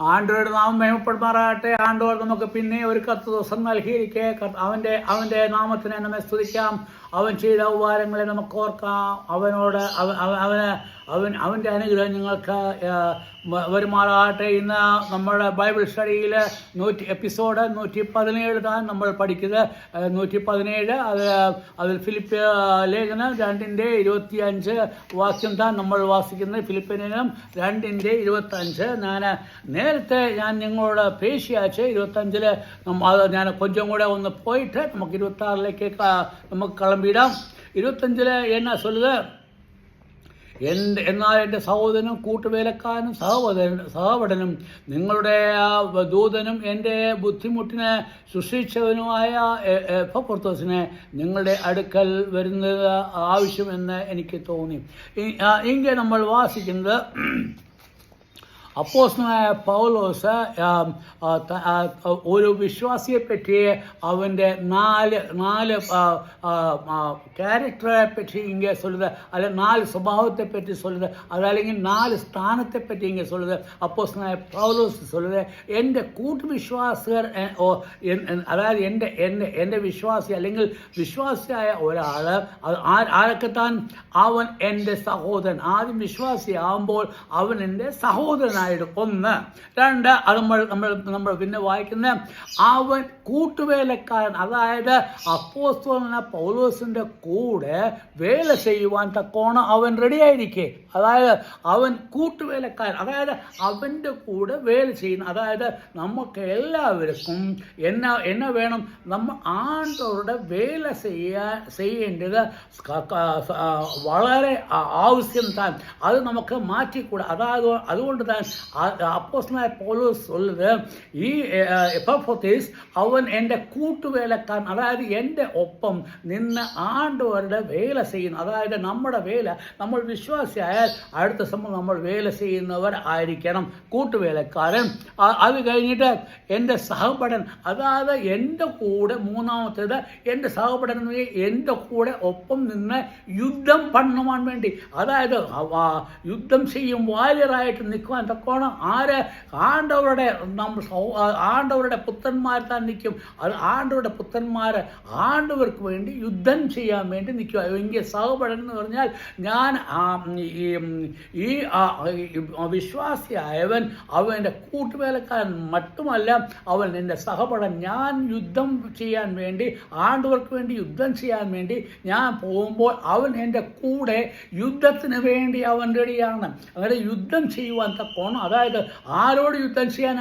ആണ്ടവരുടെ നാമം മേമപ്പെടുമാറാകട്ടെ. ആണ്ടവർ നമുക്ക് പിന്നെ ഒരു 10 ദിവസം നൽകിയിരിക്കെ അവൻ്റെ നാമത്തിനെ നമ്മെ സ്തുതിക്കാം. അവൻ ചെയ്ത ഉപകാരങ്ങളെ നമുക്ക് ഓർക്കാം. അവനോട് അവൻ്റെ അനുഗ്രഹം നിങ്ങൾക്ക് വരുമാറാകട്ടെ. ഇന്ന് നമ്മുടെ ബൈബിൾ സ്റ്റഡിയിൽ എപ്പിസോഡ് 117 താൻ നമ്മൾ പഠിക്കുന്നത്. 117 അതിൽ ഫിലിപ്പ് ലേഖനം 2:25 വാക്യം താൻ നമ്മൾ വാസിക്കുന്നത്. ഫിലിപ്പ് ലേഖനം 2:25. നേരത്തെ ഞാൻ നിങ്ങളോട് പേശിയാച്ച് 25 അത് ഞാൻ കൊഞ്ചം കൂടെ ഒന്ന് പോയിട്ട് നമുക്ക് 26 നമുക്ക് കിളമ്പിടാം. 25 എന്നാ சொல்லுது? എന്നാൽ എൻ്റെ സഹോദരനും കൂട്ടുവേലക്കാരനും സഹപഠനും നിങ്ങളുടെ ദൂതനും എൻ്റെ ബുദ്ധിമുട്ടിന് ശുശ്രൂഷിച്ചവനുമായ എപ്പഫ്രോദിത്തുസിനെ നിങ്ങളുടെ അടുക്കൽ വരുന്നത് ആവശ്യമെന്ന് എനിക്ക് തോന്നി. ഇങ്ങനെ നമ്മൾ വാസിക്കുന്നത് അപ്പോസ്തലനായ പൗലോസ് ഒരു വിശ്വാസിയെപ്പറ്റി അവൻ്റെ നാല് ക്യാരക്ടറെ പറ്റി ഇങ്ങനെ சொல்லுது, அல்ல 4 സ്വഭാവത്തെ പറ്റി சொல்லுது, അതല്ലെങ്കിൽ 4 സ്ഥാനത്തെ പറ്റി ഇങ്ങനെ சொல்லுது. അപ്പോസ്തലനായ പൗലോസ് சொல்லுது, എൻ്റെ കൂട്ടുവിശ്വാസികർ, അതായത് എൻ്റെ വിശ്വാസി അല്ലെങ്കിൽ വിശ്വാസിയായ ഒരാൾ ആരൊക്കെ താൻ? അവൻ എൻ്റെ സഹോദരൻ. ആദ്യം വിശ്വാസി ആകുമ്പോൾ അവൻ എൻ്റെ സഹോദരനായി. 1. 2 അത് നമ്മൾ പിന്നെ വായിക്കുന്ന അവൻ കൂട്ടുവേലക്കാരൻ. അതായത് അപ്പോസ്തലനായ പൗലോസിന്റെ കൂടെ വേല ചെയ്യുവാൻ തക്കോണം അവൻ റെഡിയായിരിക്കെ. അതായത് അവൻ കൂട്ടുവേലക്കാരൻ, അതായത് അവൻ്റെ കൂടെ വേല ചെയ്യുന്ന. അതായത് നമുക്ക് എല്ലാവർക്കും എന്നാ വേണം? നമ്മൾ ആണ്ടവരുടെ വേല ചെയ്യേണ്ടത് വളരെ ആവശ്യം താൻ. അത് നമുക്ക് മാറ്റിക്കൂടാ. അതുകൊണ്ട് താൻ അപ്പോസ്തലനായ പൗലോസ് சொல்லுது, ഈ എപ്പഫ്രോദിത്തുസ് അവൻ എൻ്റെ കൂട്ടുവേലക്കാരൻ. അതായത് എൻ്റെ ഒപ്പം നിന്ന് ആണ്ടവരുടെ വേല ചെയ്യുന്നു. അതായത് നമ്മുടെ വേല, നമ്മൾ വിശ്വാസിയായാൽ അടുത്ത സമയം നമ്മൾ വേല ചെയ്യുന്നവർ ആയിരിക്കണം, കൂട്ടുവേലക്കാരൻ. അത് കഴിഞ്ഞിട്ട് എൻ്റെ സഹപഠൻ, അതായത് എൻ്റെ കൂടെ, മൂന്നാമത്തേത് എൻ്റെ സഹപഠൻ, എൻ്റെ കൂടെ ഒപ്പം നിന്ന് യുദ്ധം പണ്ണുവാൻ വേണ്ടി, അതായത് യുദ്ധം ചെയ്യും വാര്യറായിട്ട് നിൽക്കുവാൻ തക്കോണം ആണ്ടവരുടെ പുത്രന്മാർ താൻ നിൽക്കും. അത് ആണ്ടവരുടെ പുത്രന്മാർ ആണ്ടവർക്ക് വേണ്ടി യുദ്ധം ചെയ്യാൻ വേണ്ടി നിൽക്കുക. എങ്കിൽ സഹപഠൻ എന്ന് പറഞ്ഞാൽ ഞാൻ ഈ വിശ്വാസിയായവൻ, അവൻ്റെ കൂട്ടുവേലക്കാരൻ മറ്റുമല്ല, അവൻ എൻ്റെ സഹപഠൻ. ഞാൻ യുദ്ധം ചെയ്യാൻ വേണ്ടി, ആണ്ടവർക്ക് വേണ്ടി യുദ്ധം ചെയ്യാൻ വേണ്ടി ഞാൻ പോകുമ്പോൾ അവൻ എൻ്റെ കൂടെ യുദ്ധത്തിന് വേണ്ടി അവൻ റെഡിയാണ്. അങ്ങനെ യുദ്ധം ചെയ്യുവാൻ തക്കോണം. അതായത് ആരോട് യുദ്ധം ചെയ്യാൻ?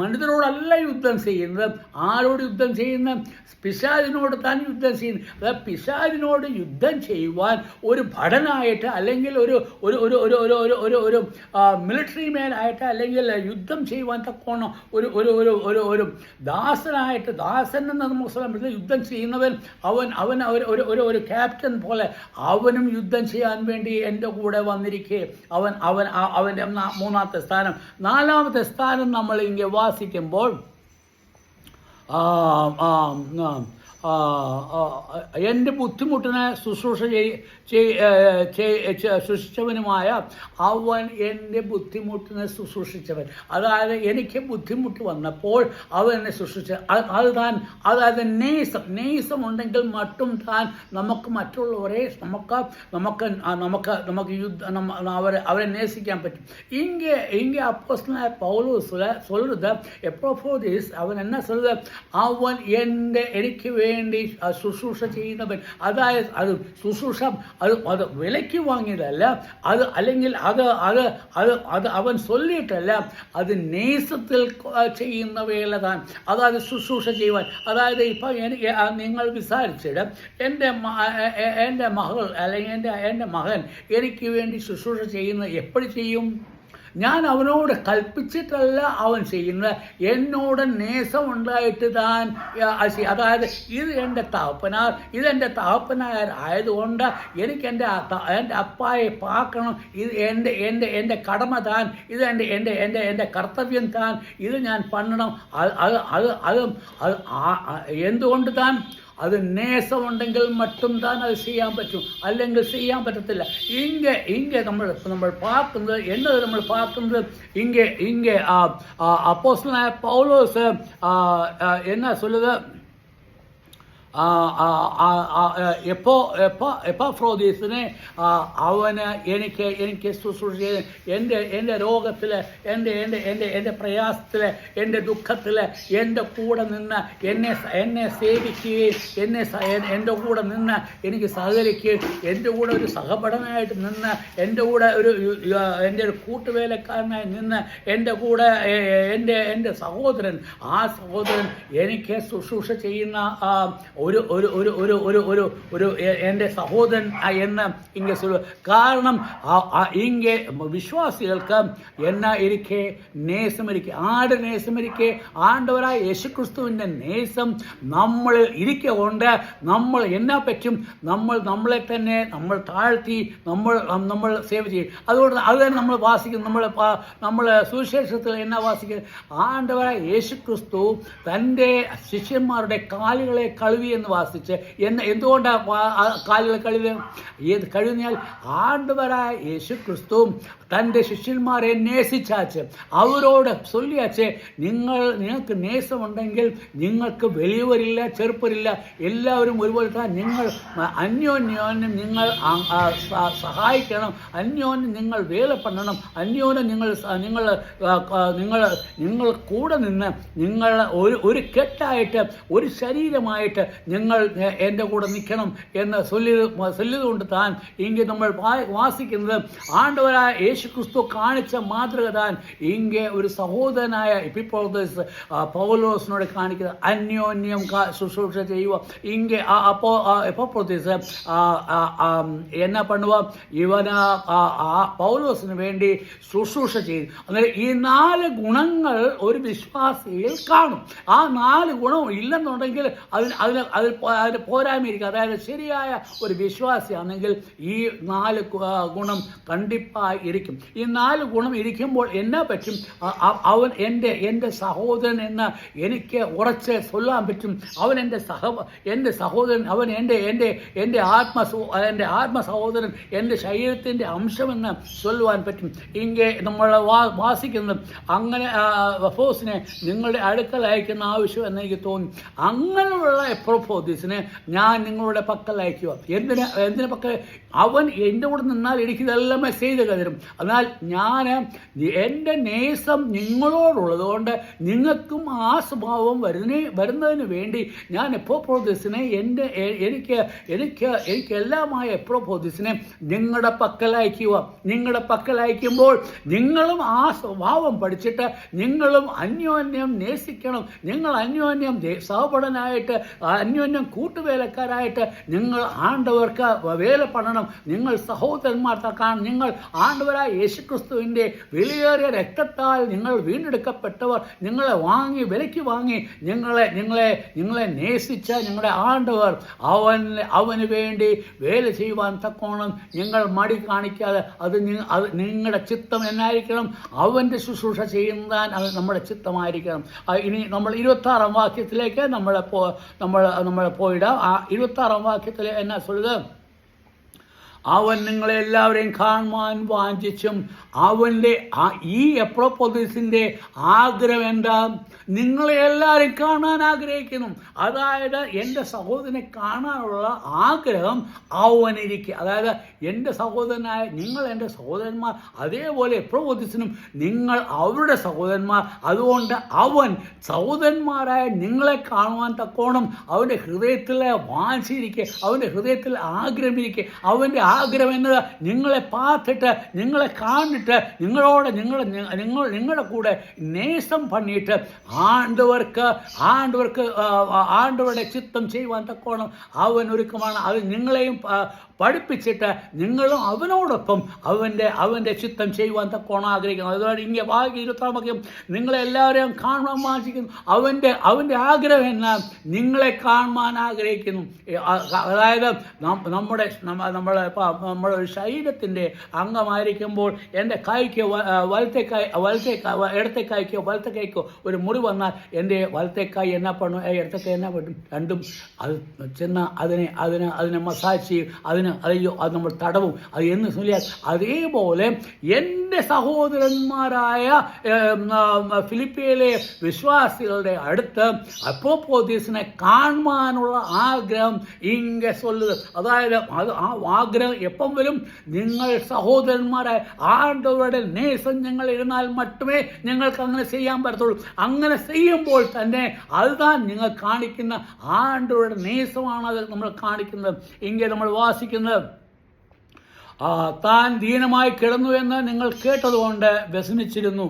മനുഷ്യരോടല്ല യുദ്ധം ചെയ്യുന്നത്. ആരോട് യുദ്ധം ചെയ്യുന്നത്? പിശാചിനോട് താൻ യുദ്ധം ചെയ്യുന്നത്. അതായത് പിശാചിനോട് യുദ്ധം ചെയ്യുവാൻ ഒരു ഭടനായിട്ട്, അല്ലെങ്കിൽ ഒരു മിലിറ്ററി മാനായിട്ട്, അല്ലെങ്കിൽ യുദ്ധം ചെയ്യുവാൻ തക്കോണം ഒരു ദാസനായിട്ട്, ദാസൻ എന്ന് നമുക്ക് യുദ്ധം ചെയ്യുന്നവൻ, അവൻ ഒരു ക്യാപ്റ്റൻ പോലെ അവനും യുദ്ധം ചെയ്യാൻ വേണ്ടി എൻ്റെ കൂടെ വന്നിരിക്കെ അവൻ്റെ 3-ാമത്തെ സ്ഥാനം. 4-ാമത്തെ സ്ഥാനം നമ്മൾ ഇങ്ങനെ വാസിക്കുമ്പോൾ എൻ്റെ ബുദ്ധിമുട്ടിനെ ശുശ്രൂഷിച്ചവനുമായ അവൻ എൻ്റെ ബുദ്ധിമുട്ടിനെ ശുശ്രൂഷിച്ചവൻ. അതായത് എനിക്ക് ബുദ്ധിമുട്ട് വന്നപ്പോൾ അവൻ എന്നെ ശുശ്രൂഷിച്ച. അതായത് നേസം ഉണ്ടെങ്കിൽ മറ്റും താൻ നമുക്ക് മറ്റുള്ളവരെ നമുക്ക് യുദ്ധം അവരെ നേസിക്കാൻ പറ്റും. ഇங்கே അപ്പോസ്തലനായ പൗലോസ് சொல்லுது, എപ്പഫ്രോദിത്തുസ് അവൻ എന്നാ சொல்லுது? അവൻ എനിക്ക് വേണ്ടി ശുശ്രൂഷ ചെയ്യുന്നവൻ. അതായത് അത് ശുശ്രൂഷ അത് വിലയ്ക്ക് വാങ്ങിയതല്ല. അത് അല്ലെങ്കിൽ അത് അവൻ ചൊല്ലിയിട്ടല്ല. അത് നേസത്തിൽ ചെയ്യുന്ന വേല താൻ. അതായത് ശുശ്രൂഷ ചെയ്യുവാൻ. അതായത് ഇപ്പം നിങ്ങൾ വിചാരിച്ചിട്ട് എൻ്റെ മകൾ അല്ലെങ്കിൽ എൻ്റെ മകൻ എനിക്ക് വേണ്ടി ശുശ്രൂഷ ചെയ്യുന്നത് എപ്പോഴും ചെയ്യും? ഞാൻ അവനോട് കൽപ്പിച്ചിട്ടല്ല അവൻ ചെയ്യുന്നത്, എന്നോട് നേസം ഉണ്ടായിട്ട് താൻ. അതായത് ഇതെൻ്റെ തകപ്പനായതുകൊണ്ട് എനിക്ക് എൻ്റെ അപ്പായെ പാക്കണം. ഇത് എൻ്റെ കടമ താൻ. ഇത് എൻ്റെ കർത്തവ്യം താൻ. ഇത് ഞാൻ പണ്ണണം. അത് എന്തുകൊണ്ട് താൻ? അത് നേസമുണ്ടെങ്കിൽ മറ്റുംதான் അത് ചെയ്യാൻ പറ്റും, അല്ലെങ്കിൽ ചെയ്യാൻ പറ്റത്തില്ല. ഇங்கே നമ്മൾ பார்ക്കുന്നത് என்னது നമ്മൾ பார்ക്കുന്നത് இங்கே அப்போஸ்தலனாയ பவுலோஸ் என்ன சொல்லுது, എപ്പാഫ്രോദീസിനെ അവന് എനിക്ക് ശുശ്രൂഷ എൻ്റെ രോഗത്തിൽ, എൻ്റെ പ്രയാസത്തിൽ, എൻ്റെ ദുഃഖത്തിൽ എൻ്റെ കൂടെ നിന്ന് എന്നെ സേവിക്കുകയും എൻ്റെ കൂടെ നിന്ന് എനിക്ക് സഹകരിക്കുകയും എൻ്റെ കൂടെ ഒരു സഹപഠനായിട്ട് നിന്ന് എൻ്റെ കൂടെ എൻ്റെ ഒരു കൂട്ടുവേലക്കാരനായി നിന്ന് എൻ്റെ കൂടെ എൻ്റെ സഹോദരൻ, ആ സഹോദരൻ എനിക്ക് ശുശ്രൂഷ ചെയ്യുന്ന ഒരു എൻ്റെ സഹോദരൻ എന്ന് ഇங்கே சொல்லு. കാരണം இங்கே விசுவாசிகளுக்கு என்ன இருக்கே, நேசம் இருக்கே, ஆடு நேசம் இருக்கே. ஆண்டவராய் യേശു ക്രിസ്തുവിൻ്റെ നേസം നമ്മൾ ഇരിക്കെ കൊണ്ട് നമ്മൾ എന്നാ പറ്റും, നമ്മളെ തന്നെ നമ്മൾ താഴ്ത്തി നമ്മൾ സേവ ചെയ്യും. അതുകൊണ്ട് അത് തന്നെ നമ്മൾ വാസിക്കും. നമ്മൾ സുവിശേഷത്തിൽ എന്നാ വാസിക്കുന്നത്, ആണ്ടവരായ യേശു ക്രിസ്തു തൻ്റെ ശിഷ്യന്മാരുടെ കാലുകളെ കഴുകി എന്ന് വാസിച്ച്. എന്തുകൊണ്ടാണ് കാലുകൾ കഴുകിയാൽ ആണ്ടവരായ യേശു ക്രിസ്തു തൻ്റെ ശിഷ്യന്മാരെ നേസിച്ചാച്ച് അവരോട് ചൊല്ലിയാച്ച്, നിങ്ങൾക്ക് നേസമുണ്ടെങ്കിൽ നിങ്ങൾക്ക് വലിയവരില്ല ചെറുപ്പരില്ല, എല്ലാവരും ഒരുപോലെ തന്നെ. നിങ്ങൾ അന്യോന്യം നിങ്ങൾ സഹായിക്കണം, അന്യോന്യം നിങ്ങൾ വേല പണ്ണണം, അന്യോന്യം നിങ്ങൾ കൂടെ നിന്ന് നിങ്ങൾ ഒരു കെട്ടായിട്ട് ഒരു ശരീരമായിട്ട് നിങ്ങൾ എൻ്റെ കൂടെ നിൽക്കണം എന്ന് ചൊല്ലിയതുകൊണ്ട് താൻ ഇங்கே നമ്മൾ വാസിക്കുന്നത് ആണ്ടവരായ യേശു ക്രിസ്തു കാണിച്ച മാതൃക താൻ ഇங்கே ഒരു സഹോദരനായ എപ്പിഫ്രോദിത്ത് പൗലോസിനോട് കാണിക്കുന്നത്. അന്യോന്യം ശുശ്രൂഷ ചെയ്യുക. ഇங்கே എപ്പിഫ്രോദിത്ത് എന്നാ பண்ணுவா, ഇവന് പൗലോസിന് വേണ്ടി ശുശ്രൂഷ ചെയ്തു. അന്നേരം ഈ 4 ഗുണങ്ങൾ ഒരു വിശ്വാസിയിൽ കാണും. ആ 4 ഗുണവും ഇല്ലെന്നുണ്ടെങ്കിൽ അതിന് പോരായ്മയിരിക്കും. അതായത് ശരിയായ ഒരു വിശ്വാസിയാണെങ്കിൽ ഈ 4 ഗുണം കണ്ടിപ്പായി ഇരിക്കും. ഈ 4 ഗുണം ഇരിക്കുമ്പോൾ എന്നാ പറ്റും, അവൻ എൻ്റെ സഹോദരൻ എന്ന് എനിക്ക് ഉറച്ച് ചൊല്ലാൻ പറ്റും. അവൻ എൻ്റെ സഹോദരൻ, അവൻ എൻ്റെ ആത്മസഹോദരൻ, എൻ്റെ ശരീരത്തിൻ്റെ അംശമെന്ന് ചൊല്ലുവാൻ പറ്റും. ഇങ്ങനെ നമ്മൾ വാസിക്കുന്നത്. അങ്ങനെ എപ്പഫ്രോദിസിനെ നിങ്ങളുടെ അടുക്കൽ അയക്കുന്ന ആവശ്യം എന്ന് എനിക്ക് തോന്നി. അങ്ങനെയുള്ള എപ്പഫ്രോദിസിനെ ഞാൻ നിങ്ങളുടെ പക്കൽ അയക്കുക. എന്തിനു പക്കൽ? അവൻ എൻ്റെ കൂടെ നിന്നാൽ എനിക്കിതെല്ലാം ചെയ്ത് തരും. എന്നാൽ ഞാൻ എൻ്റെ നേസം നിങ്ങളോടുള്ളത് കൊണ്ട് നിങ്ങൾക്കും ആ സ്വഭാവം വരുന്നതിന് വേണ്ടി ഞാൻ എപ്പഫ്രോദിസിനെ എനിക്ക് എല്ലാമായ എപ്പഫ്രോദിസിനെ നിങ്ങളുടെ പക്കൽ അയക്കുക. നിങ്ങളുടെ പക്കൽ അയക്കുമ്പോൾ നിങ്ങളും ആ സ്വഭാവം പഠിച്ചിട്ട് നിങ്ങളും അന്യോന്യം നേസിക്കണം. നിങ്ങൾ അന്യോന്യം സഹപഠനായിട്ട്, അന്യോന്യം കൂട്ടുവേലക്കാരായിട്ട് നിങ്ങൾ ആണ്ടവർക്ക് വേല പണണം. നിങ്ങൾ സഹോദരന്മാർ തക്കാൻ, നിങ്ങൾ ആണ്ടവരായ യേശുക്രിസ്തുവിൻ്റെ വിലയേറിയ രക്തത്താൽ നിങ്ങൾ വീണ്ടെടുക്കപ്പെട്ടവർ, നിങ്ങളെ വിലയ്ക്ക് വാങ്ങി നിങ്ങളെ നേസിച്ച നിങ്ങളുടെ ആണ്ടവർ അവന് വേണ്ടി വേല ചെയ്യുവാൻ തക്കോണം നിങ്ങൾ മടി കാണിക്കാതെ. അത് നിങ്ങളുടെ ചിത്തം എന്നായിരിക്കണം? അവൻ്റെ ശുശ്രൂഷ ചെയ്യുന്നതാൻ അത് നമ്മുടെ ചിത്തമായിരിക്കണം. ഇനി നമ്മൾ 26-ാം വാക്യത്തിലേക്ക് നമ്മൾ പോയിടാം. ആ 26-ാം വാക്യത്തിൽ എന്നാ சொல்லுது, അവൻ നിങ്ങളെല്ലാവരെയും കാണുവാൻ വാഞ്ചിച്ചും അവൻ്റെ ഈ എപ്പഫ്രോദിസിൻ്റെ ആഗ്രഹം എന്താ? നിങ്ങളെ എല്ലാവരെയും കാണാൻ ആഗ്രഹിക്കുന്നു. അതായത് എൻ്റെ സഹോദരനെ കാണാനുള്ള ആഗ്രഹം അവനിരിക്കുക. അതായത് എൻ്റെ സഹോദരനായ നിങ്ങൾ എൻ്റെ സഹോദരന്മാർ, അതേപോലെ എപ്പഫ്രോദിസിനും നിങ്ങൾ അവരുടെ സഹോദരന്മാർ. അതുകൊണ്ട് അവൻ സഹോദരന്മാരായ നിങ്ങളെ കാണുവാൻ തക്കോണം അവൻ്റെ ഹൃദയത്തിൽ വാഞ്ചിയിരിക്കുക, അവൻ്റെ ഹൃദയത്തിൽ ആഗ്രഹമിരിക്കുക. അവൻ്റെ ആഗ്രഹം എന്നത് നിങ്ങളെ പാത്തിട്ട്, നിങ്ങളെ കാണിട്ട്, നിങ്ങളുടെ കൂടെ നേസം പണിയിട്ട് ആണ്ടവരുടെ ചിത്തം ചെയ്യുവാൻ തക്കോണം അവൻ ഒരുക്കമാണ്. അത് നിങ്ങളെയും പഠിപ്പിച്ചിട്ട് നിങ്ങളും അവനോടൊപ്പം അവൻ്റെ ചിത്തം ചെയ്യുവാൻ തക്കോണം ആഗ്രഹിക്കുന്നു. അതുകൊണ്ട് ഇങ്ങനെ ഭാഗ്യ 26 നിങ്ങളെല്ലാവരെയും കാണാൻ വാഞ്ചിക്കുന്നു. അവൻ്റെ ആഗ്രഹം എന്നാ? നിങ്ങളെ കാണുവാൻ ആഗ്രഹിക്കുന്നു. അതായത് നമ്മുടെ ഒരു ശരീരത്തിൻ്റെ അംഗമായിരിക്കുമ്പോൾ എൻ്റെ കൈക്ക് ഇടത്തെ കൈക്കോ വലത്തെ കൈക്കോ ഒരു മുറി വന്നാൽ എൻ്റെ വലത്തെ കൈ എന്നാ പണു ഇടത്തെ കൈ എന്നാ പറ്റും? രണ്ടും അത് ചെന്ന് അതിനെ മസാജ് ചെയ്യും, അത് നമ്മൾ തടവും. അത് എന്ന് ചൊല്ലിയാൽ അതേപോലെ എൻ്റെ സഹോദരന്മാരായ ഫിലിപ്പിയിലെ വിശ്വാസികളുടെ അടുത്ത് അപ്പോപ്പോലീസിനെ കാണുവാനുള്ള ആഗ്രഹം ഇങ്ങനെ ചൊല്ലുക. അതായത് അത് ആ ആഗ്രഹം എപ്പം വരും? നിങ്ങൾ സഹോദരന്മാരായ ആണ്ടവരുടെ നേസം ഞങ്ങൾ ഇരുന്നാൽ മാത്രമേ നിങ്ങൾക്ക് അങ്ങനെ ചെയ്യാൻ പറ്റത്തുള്ളൂ. അങ്ങനെ ചെയ്യുമ്പോൾ തന്നെ അതുതാൻ നിങ്ങൾ കാണിക്കുന്ന ആണ്ടവരുടെ നേസമാണ് അത് നമ്മൾ കാണിക്കുന്നത്. ഇങ്ങനെ നമ്മൾ വാസിക്കുന്നത്, താൻ ദീനമായി കിടന്നു എന്ന് നിങ്ങൾ കേട്ടതുകൊണ്ട് വ്യസനിച്ചിരുന്നു.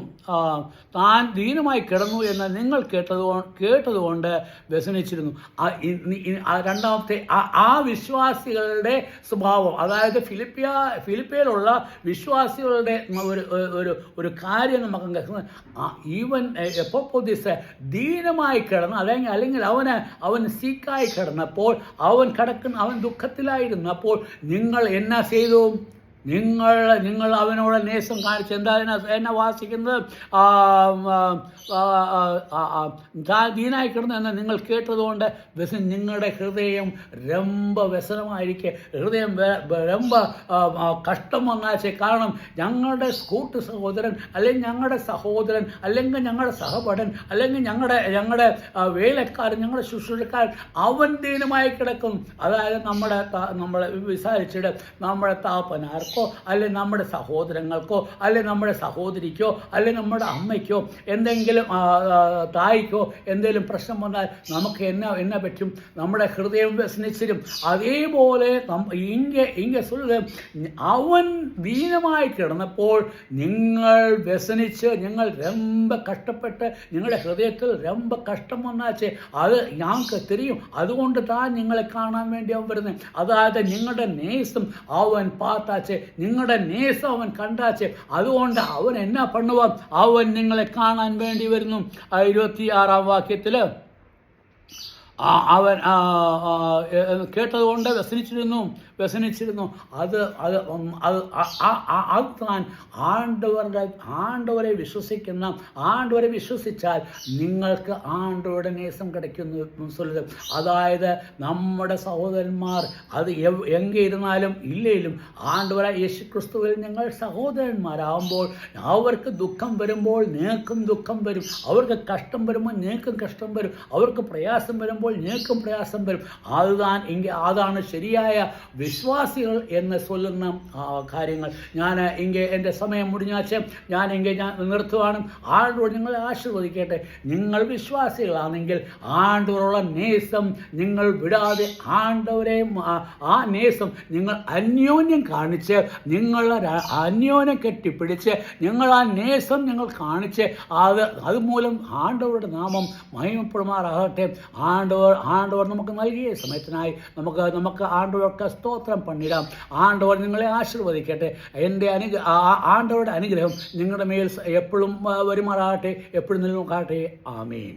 താൻ ദീനമായി കിടന്നു എന്ന് നിങ്ങൾ കേട്ടതുകൊണ്ട് വ്യസനിച്ചിരുന്നു. രണ്ടാമത്തെ ആ വിശ്വാസികളുടെ സ്വഭാവം, അതായത് ഫിലിപ്പിയിലുള്ള വിശ്വാസികളുടെ ഒരു കാര്യം നമുക്ക് ഈവൻ എപ്പോപ്പോലീസ് ദീനമായി കിടന്നു, അല്ലെങ്കിൽ അവൻ സീക്കായി കിടന്നപ്പോൾ, അവൻ ദുഃഖത്തിലായിരുന്നപ്പോൾ നിങ്ങൾ എന്നാ ചെയ്തു? നിങ്ങൾ അവനോട് നേസം കാണിച്ച് എന്നെ വാസിക്കുന്നത് ദീനായി കിടന്നു എന്ന് നിങ്ങൾ കേട്ടതുകൊണ്ട് നിങ്ങളുടെ ഹൃദയം രമ്പ വ്യസനമായിരിക്കെ, ഹൃദയം രമ്പ കഷ്ടം വന്നാച്ചേ. കാരണം ഞങ്ങളുടെ കൂട്ടു സഹോദരൻ, അല്ലെങ്കിൽ ഞങ്ങളുടെ സഹോദരൻ, അല്ലെങ്കിൽ ഞങ്ങളുടെ സഹപഠൻ, അല്ലെങ്കിൽ ഞങ്ങളുടെ വേലക്കാരൻ, ഞങ്ങളുടെ ശുശ്രൂഷക്കാരൻ അവൻ ദീനമായി കിടക്കും. അതായത് നമ്മളെ വിസാരിച്ചിട്ട് നമ്മുടെ താപ്പനാർക്കോ, അല്ലെങ്കിൽ നമ്മുടെ സഹോദരങ്ങൾക്കോ, അല്ലെങ്കിൽ നമ്മുടെ സഹോദരിക്കോ, അല്ലെങ്കിൽ നമ്മുടെ അമ്മയ്ക്കോ, എന്തെങ്കിലും തായ്ക്കോ എന്തെങ്കിലും പ്രശ്നം വന്നാൽ നമുക്ക് എന്നാ പറ്റും? നമ്മുടെ ഹൃദയം വ്യസനിച്ചിരും. അതേപോലെ അവൻ ദീനമായി കിടന്നപ്പോൾ നിങ്ങൾ വ്യസനിച്ച്, നിങ്ങൾ രമ്പ കഷ്ടപ്പെട്ട്, നിങ്ങളുടെ ഹൃദയത്തിൽ രമ്പ കഷ്ടം വന്നാച്ചേ. അത് ഞങ്ങൾക്ക് തിരിയും. അതുകൊണ്ട് താൻ നിങ്ങളെ കാണാൻ വേണ്ടി അവൻ വരുന്നത്. അതായത് നിങ്ങളുടെ നേസം അവൻ പാത്താച്ചേ, നിങ്ങളുടെ നേസം അവൻ കണ്ടാച്ചേ. അതുകൊണ്ട് അവൻ എന്നാ പണുവാൻ? അവൻ നിങ്ങളെ കാണാൻ വേണ്ടി വരുന്നു. 26 വാക്യത്തിൽ അവൻ കേട്ടതുകൊണ്ട് വ്യസനിച്ചിരുന്നു. അത് താൻ ആണ്ടവരെ വിശ്വസിച്ചാൽ നിങ്ങൾക്ക് ആണ്ടവരുടെ നേസം கிடைക്കുന്നു. അതായത് നമ്മുടെ സഹോദരന്മാർ അത് എங்கே ഇരുന്നാലും ഇല്ലേലും ആണ്ടവരായ യേശുക്രിസ്തുവിൽ ഞങ്ങൾ സഹോദരന്മാരാകുമ്പോൾ അവർക്ക് ദുഃഖം വരുമ്പോൾ നിങ്ങൾക്കും ദുഃഖം വരും, അവർക്ക് കഷ്ടം വരുമ്പോൾ നിങ്ങൾക്കും കഷ്ടം വരും, അവർക്ക് പ്രയാസം വരുമ്പോൾ നിങ്ങൾക്കും പ്രയാസം വരും. അതാണ് ശരിയായ വിശ്വാസികൾ എന്ന് ചൊല്ലുന്ന കാര്യങ്ങൾ. ഞാൻ എൻ്റെ സമയം മുടിഞ്ഞാച്ച് ഞാൻ നിർത്തുവാനും ആണ്ടോട് നിങ്ങളെ ആശീർവദിക്കട്ടെ. നിങ്ങൾ വിശ്വാസികളാണെങ്കിൽ ആണ്ടവരുള്ള നേസം നിങ്ങൾ വിടാതെ ആണ്ടവരെ ആ നേസം നിങ്ങൾ അന്യോന്യം കാണിച്ച്, അന്യോന്യം കെട്ടിപ്പിടിച്ച്, നിങ്ങൾ ആ നേസം നിങ്ങൾ കാണിച്ച് അതുമൂലം ആണ്ടവരുടെ നാമം മഹിമപ്പെടുമാറാകട്ടെ. ആണ്ടവർ നമുക്ക് നൽകിയ സമയത്തിനായി നമുക്ക് ആണ്ടവർക്ക് സ്തോത്രം പണിടാം. ആണ്ടവർ നിങ്ങളെ ആശീർവദിക്കട്ടെ. ആണ്ടവരുടെ അനുഗ്രഹം നിങ്ങളുടെ മേൽ എപ്പോഴും വരുമാറാകട്ടെ, എപ്പോഴും നിലനിൽക്കാട്ടെ. ആമേൻ.